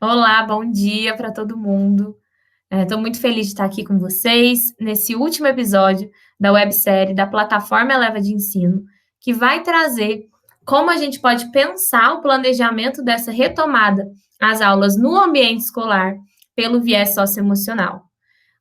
Olá, bom dia para todo mundo. Estou muito feliz de estar aqui com vocês nesse último episódio da websérie da plataforma Eleva de Ensino, que vai trazer como a gente pode pensar o planejamento dessa retomada às aulas no ambiente escolar pelo viés socioemocional.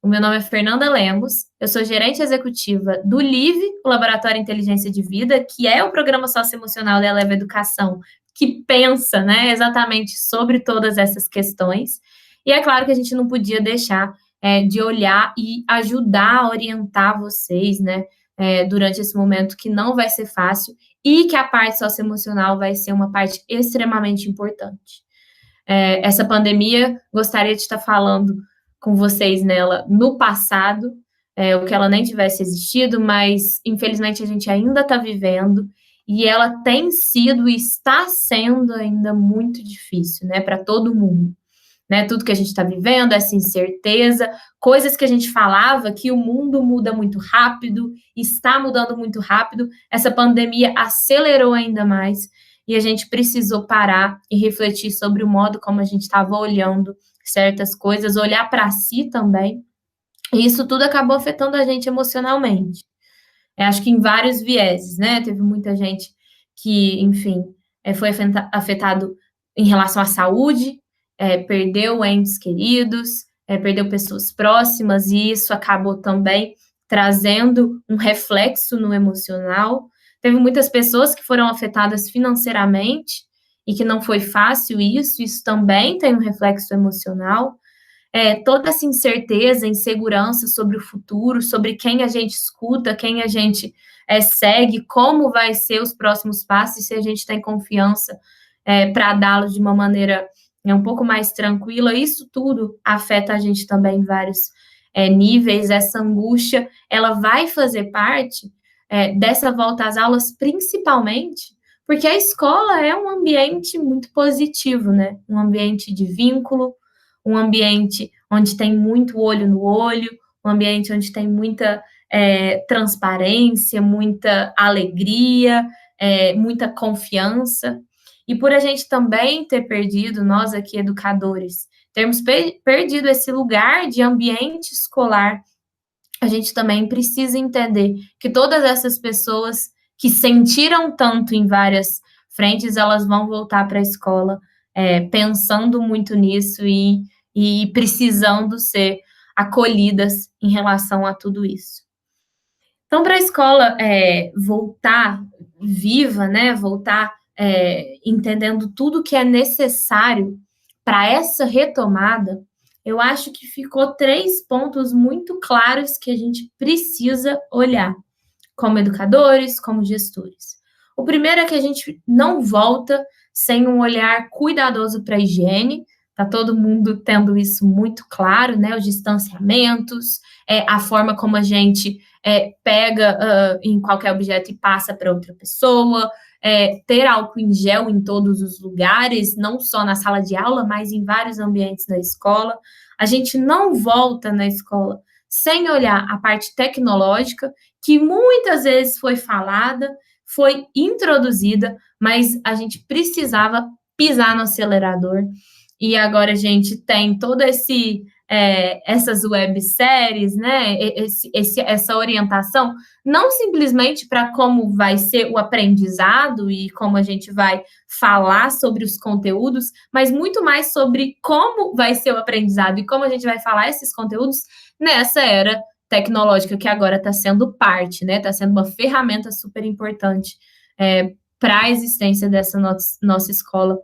O meu nome é Fernanda Lemos, eu sou gerente executiva do LIVE, o Laboratório Inteligência de Vida, que é o programa socioemocional da Eleva Educação, que pensa, né, exatamente sobre todas essas questões. E é claro que a gente não podia deixar de olhar e ajudar a orientar vocês, né, durante esse momento que não vai ser fácil e que a parte socioemocional vai ser uma parte extremamente importante. Essa pandemia, gostaria de estar falando com vocês nela no passado, o que ela nem tivesse existido, mas infelizmente a gente ainda está vivendo e ela tem sido e está sendo ainda muito difícil, né, para todo mundo. Né, tudo que a gente está vivendo, essa incerteza, coisas que a gente falava que o mundo muda muito rápido, está mudando muito rápido, essa pandemia acelerou ainda mais e a gente precisou parar e refletir sobre o modo como a gente estava olhando certas coisas, olhar para si também, e isso tudo acabou afetando a gente emocionalmente. Acho que em vários vieses, né? Teve muita gente que, enfim, foi afetado em relação à saúde, perdeu entes queridos, perdeu pessoas próximas, e isso acabou também trazendo um reflexo no emocional. Teve muitas pessoas que foram afetadas financeiramente e que não foi fácil isso também tem um reflexo emocional. Toda essa incerteza, insegurança sobre o futuro, sobre quem a gente escuta, quem a gente segue, como vai ser os próximos passos, se a gente tem confiança para dá-los de uma maneira um pouco mais tranquila, isso tudo afeta a gente também em vários níveis. Essa angústia, ela vai fazer parte dessa volta às aulas, principalmente porque a escola é um ambiente muito positivo, né? Um ambiente de vínculo, um ambiente onde tem muito olho no olho, um ambiente onde tem muita transparência, muita alegria, muita confiança. E por a gente também ter perdido, nós aqui educadores, termos perdido esse lugar de ambiente escolar, a gente também precisa entender que todas essas pessoas que sentiram tanto em várias frentes, elas vão voltar para a escola pensando muito nisso e precisando ser acolhidas em relação a tudo isso. Então, para a escola voltar viva, né, voltar entendendo tudo que é necessário para essa retomada, eu acho que ficou 3 pontos muito claros que a gente precisa olhar, como educadores, como gestores. O primeiro é que a gente não volta sem um olhar cuidadoso para a higiene, tá todo mundo tendo isso muito claro, né? Os distanciamentos, a forma como a gente pega em qualquer objeto e passa para outra pessoa, ter álcool em gel em todos os lugares, não só na sala de aula, mas em vários ambientes da escola. A gente não volta na escola sem olhar a parte tecnológica, que muitas vezes foi falada, foi introduzida, mas a gente precisava pisar no acelerador. E agora a gente tem toda essas webséries, né? Essa orientação, não simplesmente para como vai ser o aprendizado e como a gente vai falar sobre os conteúdos, mas muito mais sobre como vai ser o aprendizado e como a gente vai falar esses conteúdos nessa era tecnológica que agora está sendo parte, né? Está sendo uma ferramenta super importante para a existência dessa nossa escola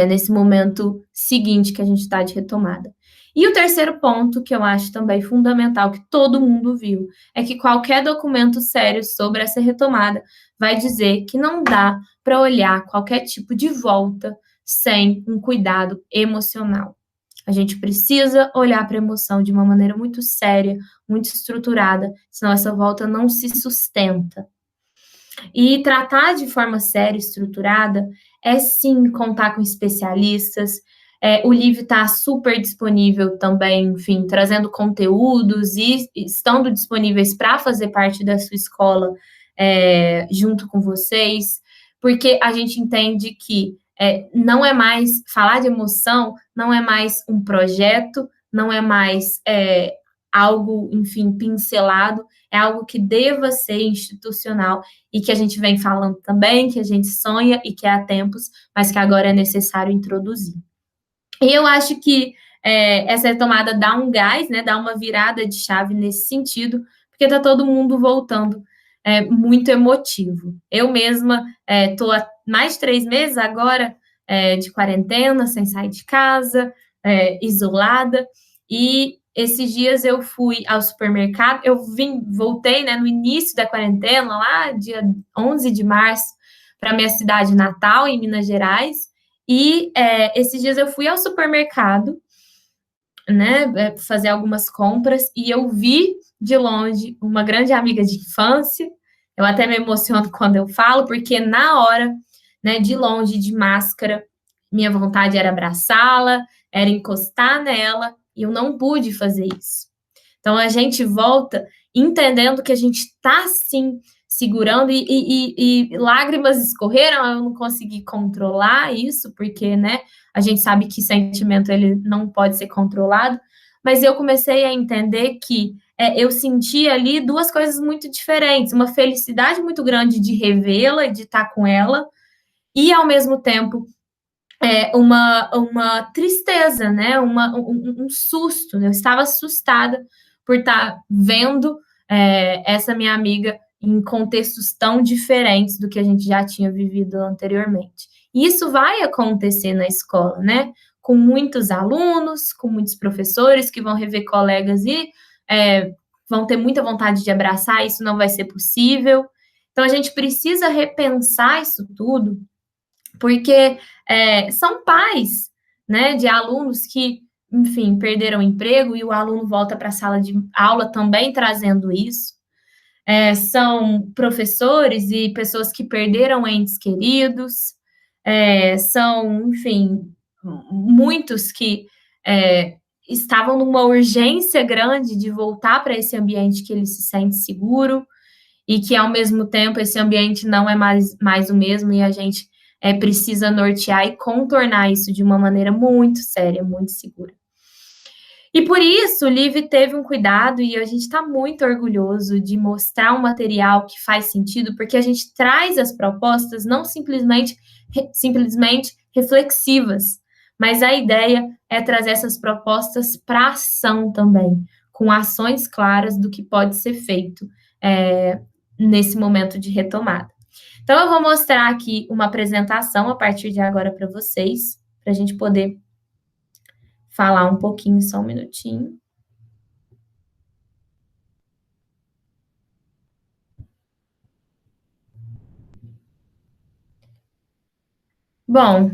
nesse momento seguinte que a gente está de retomada. E o terceiro ponto, que eu acho também fundamental, que todo mundo viu, é que qualquer documento sério sobre essa retomada vai dizer que não dá para olhar qualquer tipo de volta sem um cuidado emocional. A gente precisa olhar para a emoção de uma maneira muito séria, muito estruturada, senão essa volta não se sustenta. E tratar de forma séria e estruturada é sim contar com especialistas. O LIVE está super disponível também, enfim, trazendo conteúdos e estando disponíveis para fazer parte da sua escola junto com vocês, porque a gente entende que não é mais falar de emoção, não é mais um projeto, não é mais algo, enfim, pincelado, é algo que deva ser institucional e que a gente vem falando também, que a gente sonha e que há tempos, mas que agora é necessário introduzir. E eu acho que essa retomada dá um gás, né, dá uma virada de chave nesse sentido, porque está todo mundo voltando muito emotivo. Eu mesma estou há mais de 3 meses agora de quarentena, sem sair de casa, isolada, e esses dias eu fui ao supermercado, voltei, né, no início da quarentena, lá dia 11 de março, para minha cidade natal, em Minas Gerais, e esses dias eu fui ao supermercado, né, fazer algumas compras, e eu vi de longe uma grande amiga de infância. Eu até me emociono quando eu falo, porque na hora, né, de longe, de máscara, minha vontade era abraçá-la, era encostar nela, e eu não pude fazer isso. Então a gente volta entendendo que a gente está sim segurando e lágrimas escorreram, eu não consegui controlar isso, porque, né, a gente sabe que sentimento ele não pode ser controlado, mas eu comecei a entender que eu senti ali duas coisas muito diferentes, uma felicidade muito grande de revê-la, de estar com ela, e ao mesmo tempo uma tristeza, né? Um susto. Né? Eu estava assustada por estar vendo essa minha amiga em contextos tão diferentes do que a gente já tinha vivido anteriormente. E isso vai acontecer na escola, né? Com muitos alunos, com muitos professores que vão rever colegas e vão ter muita vontade de abraçar, isso não vai ser possível. Então, a gente precisa repensar isso tudo, porque são pais, né, de alunos que, enfim, perderam o emprego e o aluno volta para a sala de aula também trazendo isso. São professores e pessoas que perderam entes queridos, são, enfim, muitos que estavam numa urgência grande de voltar para esse ambiente que ele se sente seguro e que, ao mesmo tempo, esse ambiente não é mais o mesmo e a gente precisa nortear e contornar isso de uma maneira muito séria, muito segura. E por isso, o Liv teve um cuidado e a gente está muito orgulhoso de mostrar um material que faz sentido, porque a gente traz as propostas não simplesmente reflexivas, mas a ideia é trazer essas propostas para ação também, com ações claras do que pode ser feito nesse momento de retomada. Então, eu vou mostrar aqui uma apresentação a partir de agora para vocês, para a gente poder falar um pouquinho, só um minutinho. Bom,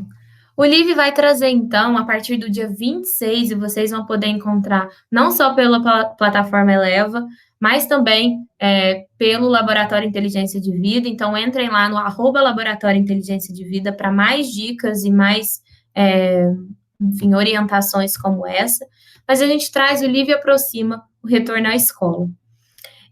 o Liv vai trazer, então, a partir do dia 26, e vocês vão poder encontrar não só pela plataforma Eleva, mas também pelo Laboratório Inteligência de Vida. Então, entrem lá no @Laboratório Inteligência de Vida para mais dicas e mais, enfim, orientações como essa. Mas a gente traz o Liv aproxima o retorno à escola.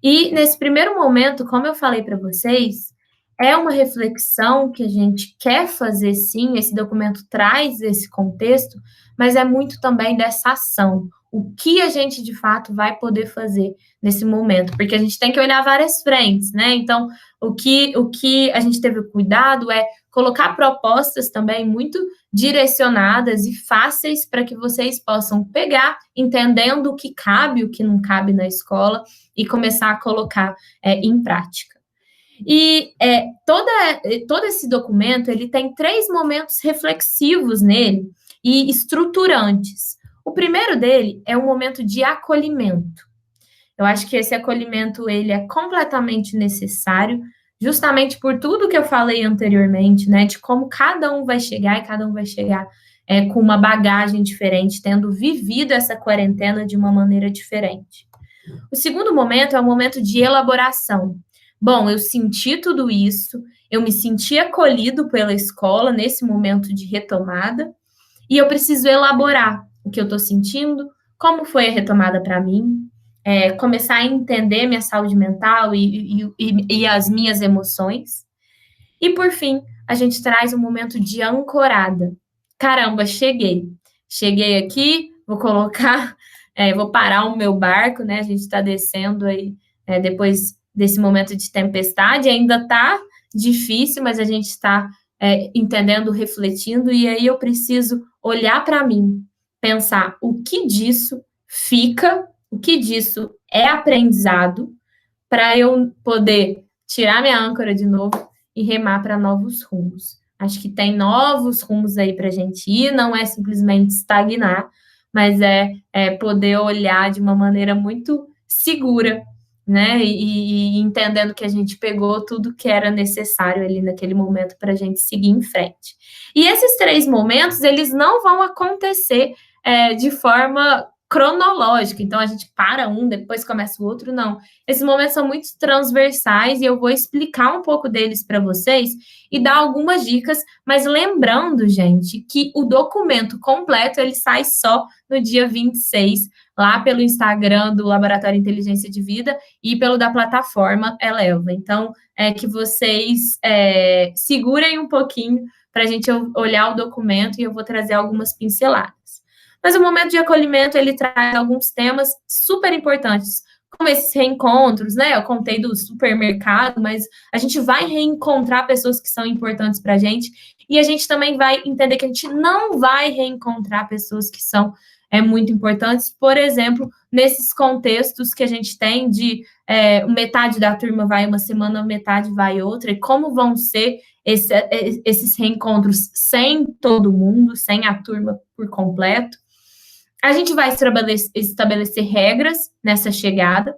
E, nesse primeiro momento, como eu falei para vocês, é uma reflexão que a gente quer fazer, sim, esse documento traz esse contexto, mas é muito também dessa ação. O que a gente, de fato, vai poder fazer nesse momento? Porque a gente tem que olhar várias frentes, né? Então, o que a gente teve cuidado é colocar propostas também muito direcionadas e fáceis para que vocês possam pegar, entendendo o que cabe, o que não cabe na escola, e começar a colocar em prática. E todo esse documento, ele tem 3 momentos reflexivos nele e estruturantes. O primeiro dele é um momento de acolhimento. Eu acho que esse acolhimento, ele é completamente necessário, justamente por tudo que eu falei anteriormente, né, de como cada um vai chegar e cada um vai chegar com uma bagagem diferente, tendo vivido essa quarentena de uma maneira diferente. O segundo momento é o momento de elaboração. Bom, eu senti tudo isso, eu me senti acolhido pela escola nesse momento de retomada, e eu preciso elaborar o que eu estou sentindo, como foi a retomada para mim, começar a entender minha saúde mental e as minhas emoções. E, por fim, a gente traz um momento de ancorada. Caramba, cheguei. Cheguei aqui, vou colocar, vou parar o meu barco, né? A gente está descendo aí depois desse momento de tempestade, ainda está difícil, mas a gente está entendendo, refletindo, e aí eu preciso olhar para mim, pensar o que disso fica, o que disso é aprendizado, para eu poder tirar minha âncora de novo e remar para novos rumos. Acho que tem novos rumos aí para a gente ir, não é simplesmente estagnar, mas é poder olhar de uma maneira muito segura, né? E entendendo que a gente pegou tudo que era necessário ali naquele momento para a gente seguir em frente. E esses 3 momentos, eles não vão acontecer de forma cronológica, então a gente para um, depois começa o outro, não. Esses momentos são muito transversais e eu vou explicar um pouco deles para vocês e dar algumas dicas, mas lembrando, gente, que o documento completo ele sai só no dia 26, lá pelo Instagram do Laboratório Inteligência de Vida e pelo da plataforma Eleva. Então, que vocês segurem um pouquinho para a gente olhar o documento e eu vou trazer algumas pinceladas. Mas o momento de acolhimento, ele traz alguns temas super importantes, como esses reencontros, né? Eu contei do supermercado, mas a gente vai reencontrar pessoas que são importantes para a gente, e a gente também vai entender que a gente não vai reencontrar pessoas que são muito importantes, por exemplo, nesses contextos que a gente tem de metade da turma vai uma semana, metade vai outra, e como vão ser esses reencontros sem todo mundo, sem a turma por completo. A gente vai estabelecer regras nessa chegada,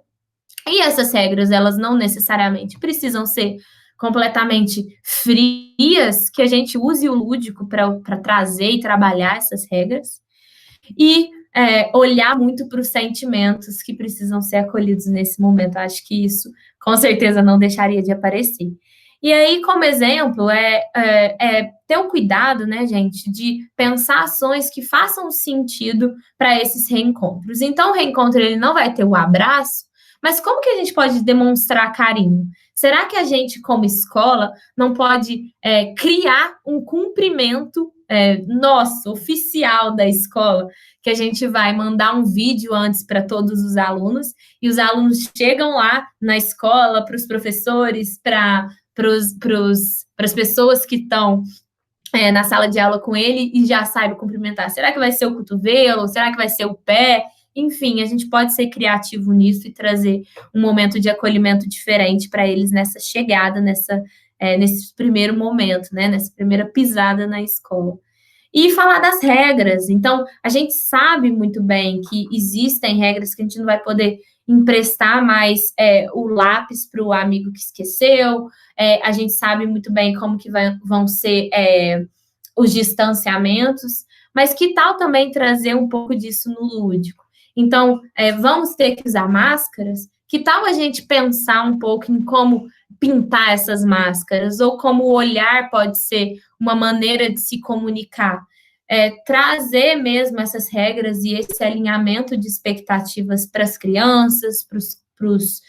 e essas regras, elas não necessariamente precisam ser completamente frias, que a gente use o lúdico para trazer e trabalhar essas regras, e olhar muito para os sentimentos que precisam ser acolhidos nesse momento. Acho que isso, com certeza, não deixaria de aparecer. E aí, como exemplo, ter o cuidado, né, gente, de pensar ações que façam sentido para esses reencontros. Então, o reencontro ele não vai ter o abraço, mas como que a gente pode demonstrar carinho? Será que a gente, como escola, não pode criar um cumprimento nosso, oficial da escola, que a gente vai mandar um vídeo antes para todos os alunos, e os alunos chegam lá na escola, para os professores, para as pessoas que estão na sala de aula com ele e já sabe cumprimentar. Será que vai ser o cotovelo? Será que vai ser o pé? Enfim, a gente pode ser criativo nisso e trazer um momento de acolhimento diferente para eles nessa chegada, nesse primeiro momento, né? Nessa primeira pisada na escola. E falar das regras. Então, a gente sabe muito bem que existem regras que a gente não vai poder emprestar mais o lápis para o amigo que esqueceu, a gente sabe muito bem como que vão ser os distanciamentos, mas que tal também trazer um pouco disso no lúdico? Então, vamos ter que usar máscaras, que tal a gente pensar um pouco em como pintar essas máscaras, ou como o olhar pode ser uma maneira de se comunicar? Trazer mesmo essas regras e esse alinhamento de expectativas para as crianças, para os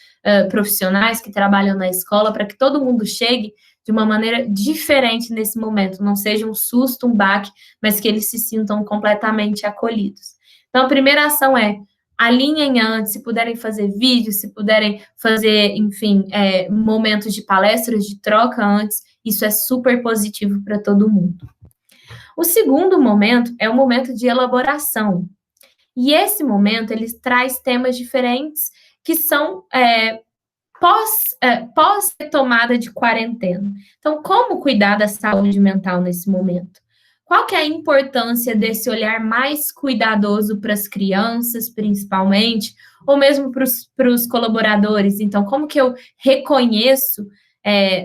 profissionais que trabalham na escola, para que todo mundo chegue de uma maneira diferente nesse momento, não seja um susto, um baque, mas que eles se sintam completamente acolhidos. Então, a primeira ação alinhem antes, se puderem fazer vídeos, se puderem fazer, enfim, momentos de palestras, de troca antes, isso é super positivo para todo mundo. O segundo momento é o momento de elaboração. E esse momento, ele traz temas diferentes que são pós-retomada de quarentena. Então, como cuidar da saúde mental nesse momento? Qual que é a importância desse olhar mais cuidadoso para as crianças, principalmente, ou mesmo para os colaboradores? Então, como que eu reconheço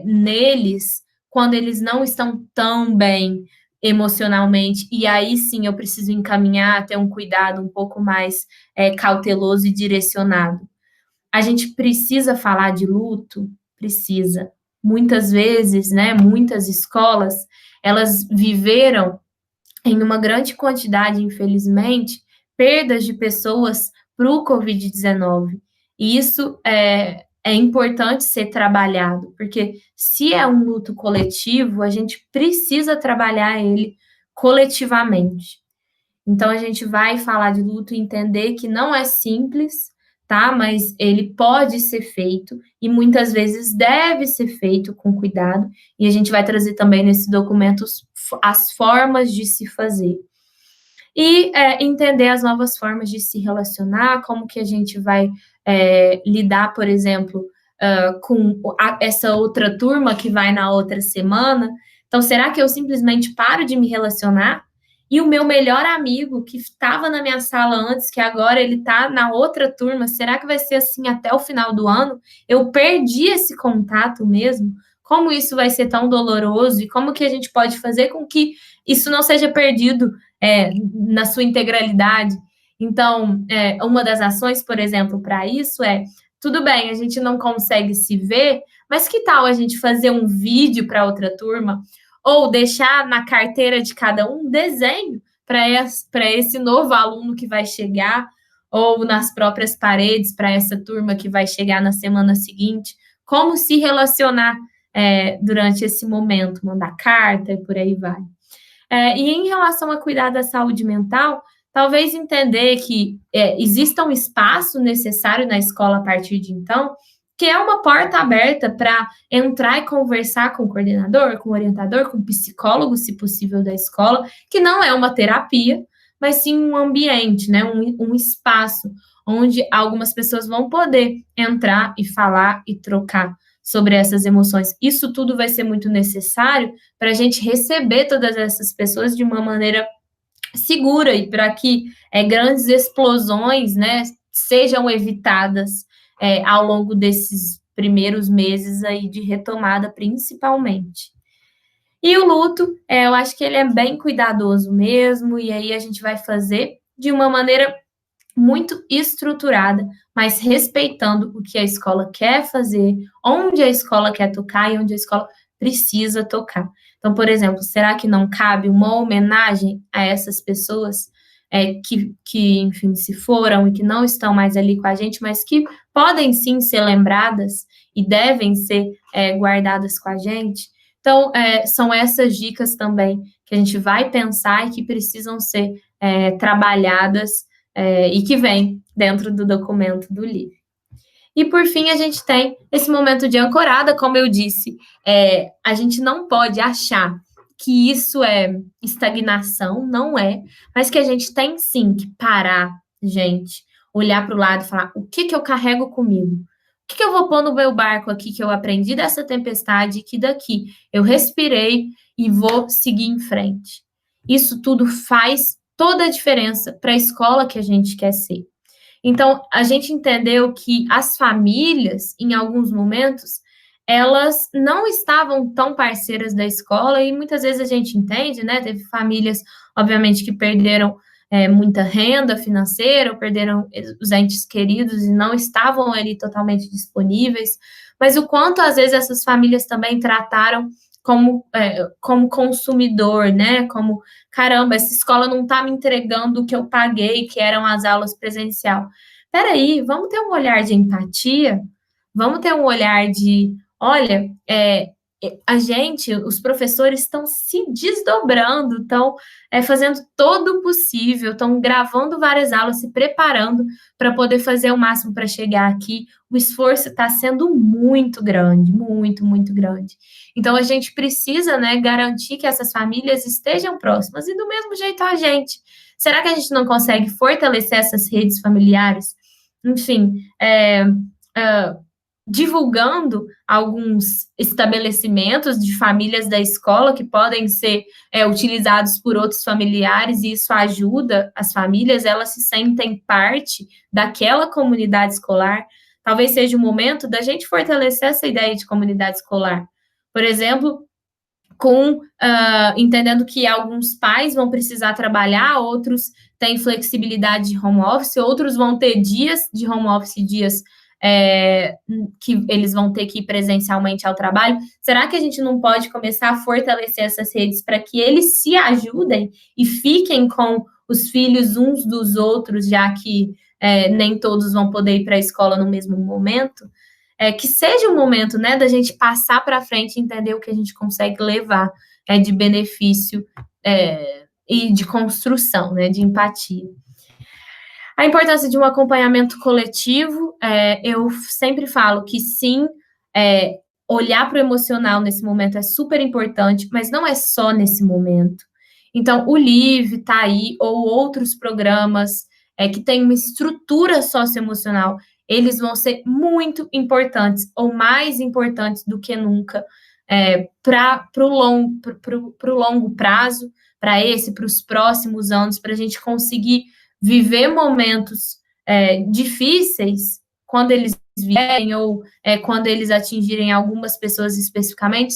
neles quando eles não estão tão bem emocionalmente, e aí sim eu preciso encaminhar, ter um cuidado um pouco mais cauteloso e direcionado. A gente precisa falar de luto? Precisa. Muitas vezes, né, muitas escolas, elas viveram em uma grande quantidade, infelizmente, perdas de pessoas para o Covid-19. E isso é importante ser trabalhado, porque se é um luto coletivo, a gente precisa trabalhar ele coletivamente. Então, a gente vai falar de luto e entender que não é simples, tá? Mas ele pode ser feito e muitas vezes deve ser feito com cuidado. E a gente vai trazer também nesse documento as formas de se fazer. E entender as novas formas de se relacionar, como que a gente vai lidar, por exemplo, com essa outra turma que vai na outra semana. Então, será que eu simplesmente paro de me relacionar? E o meu melhor amigo, que estava na minha sala antes, que agora ele está na outra turma, será que vai ser assim até o final do ano? Eu perdi esse contato mesmo? Como isso vai ser tão doloroso? E como que a gente pode fazer com que isso não seja perdido na sua integralidade? Então, uma das ações, por exemplo, para isso tudo bem, a gente não consegue se ver, mas que tal a gente fazer um vídeo para outra turma? Ou deixar na carteira de cada um desenho para esse novo aluno que vai chegar, ou nas próprias paredes para essa turma que vai chegar na semana seguinte, como se relacionar durante esse momento, mandar carta e por aí vai. E em relação a cuidar da saúde mental, talvez entender que exista um espaço necessário na escola a partir de então, que é uma porta aberta para entrar e conversar com o coordenador, com o orientador, com o psicólogo, se possível, da escola, que não é uma terapia, mas sim um ambiente, né, um espaço onde algumas pessoas vão poder entrar e falar e trocar sobre essas emoções. Isso tudo vai ser muito necessário para a gente receber todas essas pessoas de uma maneira segura e para que grandes explosões, né, sejam evitadas ao longo desses primeiros meses aí de retomada, principalmente. E o luto, eu acho que ele é bem cuidadoso mesmo, e aí a gente vai fazer de uma maneira muito estruturada, mas respeitando o que a escola quer fazer, onde a escola quer tocar e onde a escola precisa tocar. Então, por exemplo, será que não cabe uma homenagem a essas pessoas enfim, se foram e que não estão mais ali com a gente, mas que podem sim ser lembradas e devem ser guardadas com a gente? Então, são essas dicas também que a gente vai pensar e que precisam ser trabalhadas e que vem dentro do documento do livro. E, por fim, a gente tem esse momento de ancorada, como eu disse, a gente não pode achar que isso é estagnação, não é, mas que a gente tem sim que parar, gente, olhar para o lado e falar: o que eu carrego comigo? O que eu vou pôr no meu barco aqui que eu aprendi dessa tempestade, que daqui eu respirei e vou seguir em frente? Isso tudo faz toda a diferença para a escola que a gente quer ser. Então, a gente entendeu que as famílias, em alguns momentos, elas não estavam tão parceiras da escola e muitas vezes a gente entende, né? Teve famílias, obviamente, que perderam muita renda financeira, ou perderam os entes queridos e não estavam ali totalmente disponíveis, mas o quanto, às vezes, essas famílias também trataram como consumidor, né? Como, caramba, essa escola não está me entregando o que eu paguei, que eram as aulas presencial. Peraí, vamos ter um olhar de empatia? Vamos ter um olhar de, olha, a gente, os professores estão se desdobrando, estão fazendo todo o possível, estão gravando várias aulas, se preparando para poder fazer o máximo para chegar aqui. O esforço está sendo muito grande, muito, muito grande. Então, a gente precisa, né, garantir que essas famílias estejam próximas, e do mesmo jeito a gente. Será que a gente não consegue fortalecer essas redes familiares? Enfim, divulgando alguns estabelecimentos de famílias da escola que podem ser utilizados por outros familiares, e isso ajuda as famílias, elas se sentem parte daquela comunidade escolar. Talvez seja o momento da gente fortalecer essa ideia de comunidade escolar. Por exemplo, entendendo que alguns pais vão precisar trabalhar, outros têm flexibilidade de home office, outros vão ter dias de home office, dias que eles vão ter que ir presencialmente ao trabalho. Será que a gente não pode começar a fortalecer essas redes para que eles se ajudem e fiquem com os filhos uns dos outros, já que nem todos vão poder ir para a escola no mesmo momento? que seja um momento, né, da gente passar para frente e entender o que a gente consegue levar de benefício e de construção, né, de empatia. A importância de um acompanhamento coletivo, eu sempre falo que sim, olhar para o emocional nesse momento é super importante, mas não é só nesse momento. Então, o LIVE está aí, ou outros programas que têm uma estrutura socioemocional, eles vão ser muito importantes, ou mais importantes do que nunca, para o longo prazo, para os próximos anos, para a gente conseguir viver momentos difíceis quando eles vierem ou quando eles atingirem algumas pessoas especificamente,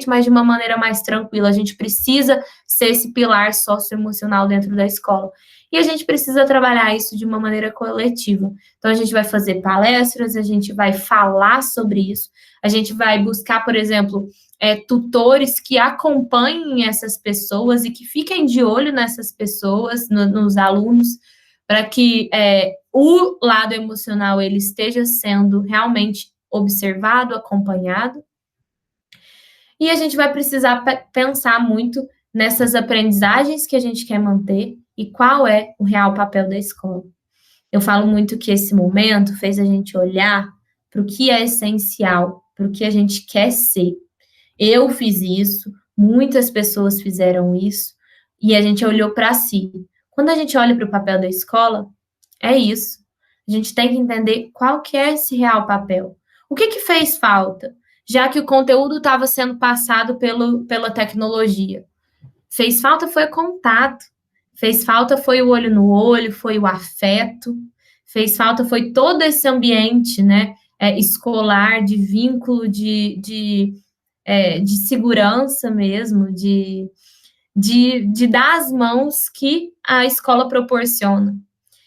mas de uma maneira mais tranquila. A gente precisa ser esse pilar socioemocional dentro da escola. E a gente precisa trabalhar isso de uma maneira coletiva. Então, a gente vai fazer palestras, a gente vai falar sobre isso, a gente vai buscar, por exemplo, tutores que acompanhem essas pessoas e que fiquem de olho nessas pessoas, nos alunos, para que o lado emocional ele esteja sendo realmente observado, acompanhado. E a gente vai precisar pensar muito nessas aprendizagens que a gente quer manter e qual é o real papel da escola. Eu falo muito que esse momento fez a gente olhar para o que é essencial, para o que a gente quer ser. Eu fiz isso, muitas pessoas fizeram isso, e a gente olhou para si. Quando a gente olha para o papel da escola, é isso. A gente tem que entender qual que é esse real papel. O que fez falta? Já que o conteúdo estava sendo passado pela tecnologia. Fez falta foi o contato. Fez falta foi o olho no olho, foi o afeto. Fez falta foi todo esse ambiente, né, escolar, de vínculo, de segurança mesmo, de dar as mãos que a escola proporciona.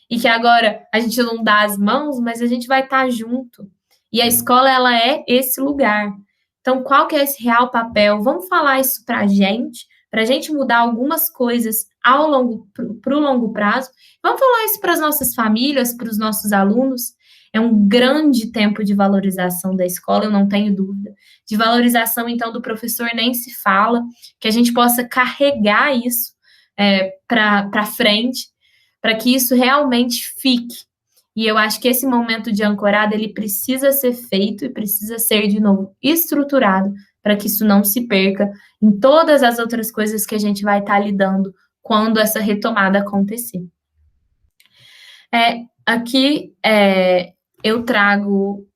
E que agora a gente não dá as mãos, mas a gente vai estar junto. E a escola, ela é esse lugar. Então, qual que é esse real papel? Vamos falar isso para a gente mudar algumas coisas para o longo prazo. Vamos falar isso para as nossas famílias, para os nossos alunos. É um grande tempo de valorização da escola, eu não tenho dúvida. De valorização, então, do professor nem se fala, que a gente possa carregar isso para frente, para que isso realmente fique. E eu acho que esse momento de ancorada, ele precisa ser feito e precisa ser, de novo, estruturado para que isso não se perca em todas as outras coisas que a gente vai estar lidando quando essa retomada acontecer. Aqui eu trago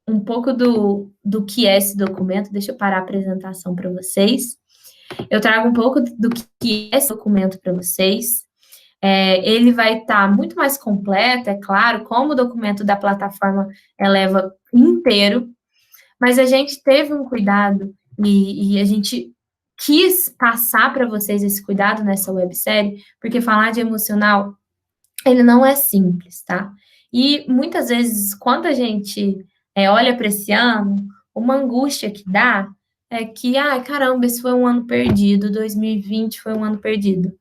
um pouco do que é esse documento. Deixa eu parar a apresentação para vocês. Eu trago um pouco do que é esse documento para vocês. Ele vai estar muito mais completo, é claro, como o documento da plataforma Eleva inteiro, mas a gente teve um cuidado e a gente quis passar para vocês esse cuidado nessa websérie, porque falar de emocional, ele não é simples, tá? E muitas vezes, quando a gente olha para esse ano, uma angústia que dá é que, caramba, esse foi um ano perdido, 2020 foi um ano perdido.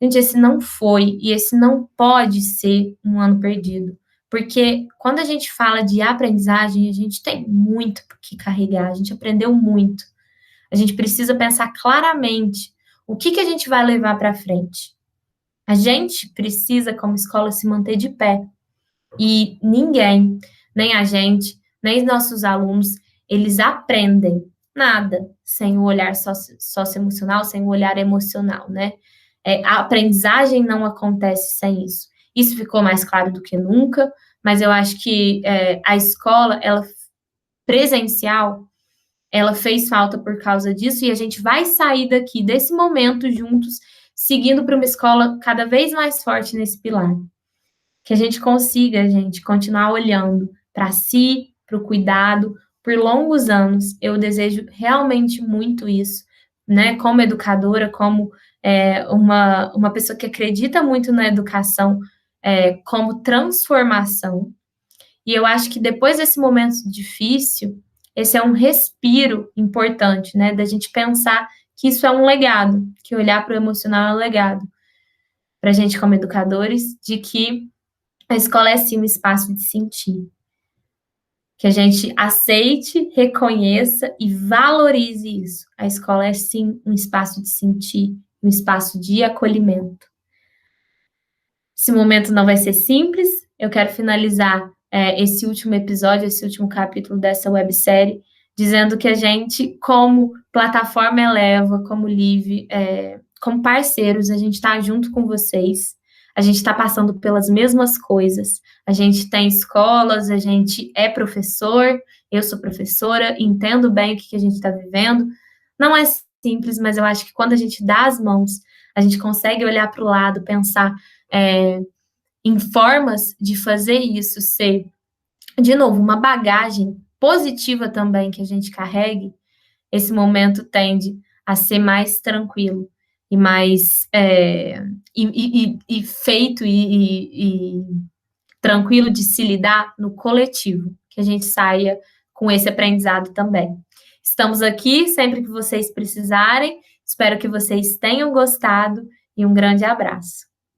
Gente, esse não foi e esse não pode ser um ano perdido, porque quando a gente fala de aprendizagem, a gente tem muito que carregar, a gente aprendeu muito. A gente precisa pensar claramente o que a gente vai levar para frente. A gente precisa, como escola, se manter de pé. E ninguém, nem a gente, nem os nossos alunos, eles aprendem nada sem o olhar socioemocional, sem o olhar emocional, né? A aprendizagem não acontece sem isso. Isso ficou mais claro do que nunca, mas eu acho que a escola, ela presencial, ela fez falta por causa disso, e a gente vai sair daqui, desse momento, juntos, seguindo para uma escola cada vez mais forte nesse pilar. Que a gente consiga, gente, continuar olhando para si, para o cuidado, por longos anos. Eu desejo realmente muito isso, né? Como educadora, como uma pessoa que acredita muito na educação como transformação. E eu acho que depois desse momento difícil, esse é um respiro importante, né? Da gente pensar que isso é um legado, que olhar para o emocional é um legado. Para a gente, como educadores, de que a escola é, sim, um espaço de sentir. que a gente aceite, reconheça e valorize isso. A escola é, sim, um espaço de sentir, um espaço de acolhimento. Esse momento não vai ser simples, eu quero finalizar esse último episódio, esse último capítulo dessa websérie, dizendo que a gente, como plataforma Eleva, como Live, como parceiros, a gente está junto com vocês, a gente está passando pelas mesmas coisas, a gente tem escolas, a gente é professor, eu sou professora, entendo bem o que a gente está vivendo, não é simples, mas eu acho que quando a gente dá as mãos, a gente consegue olhar para o lado, pensar em formas de fazer isso ser, de novo, uma bagagem positiva também que a gente carregue, esse momento tende a ser mais tranquilo e mais feito e tranquilo de se lidar no coletivo, que a gente saia com esse aprendizado também. Estamos aqui sempre que vocês precisarem, espero que vocês tenham gostado e um grande abraço.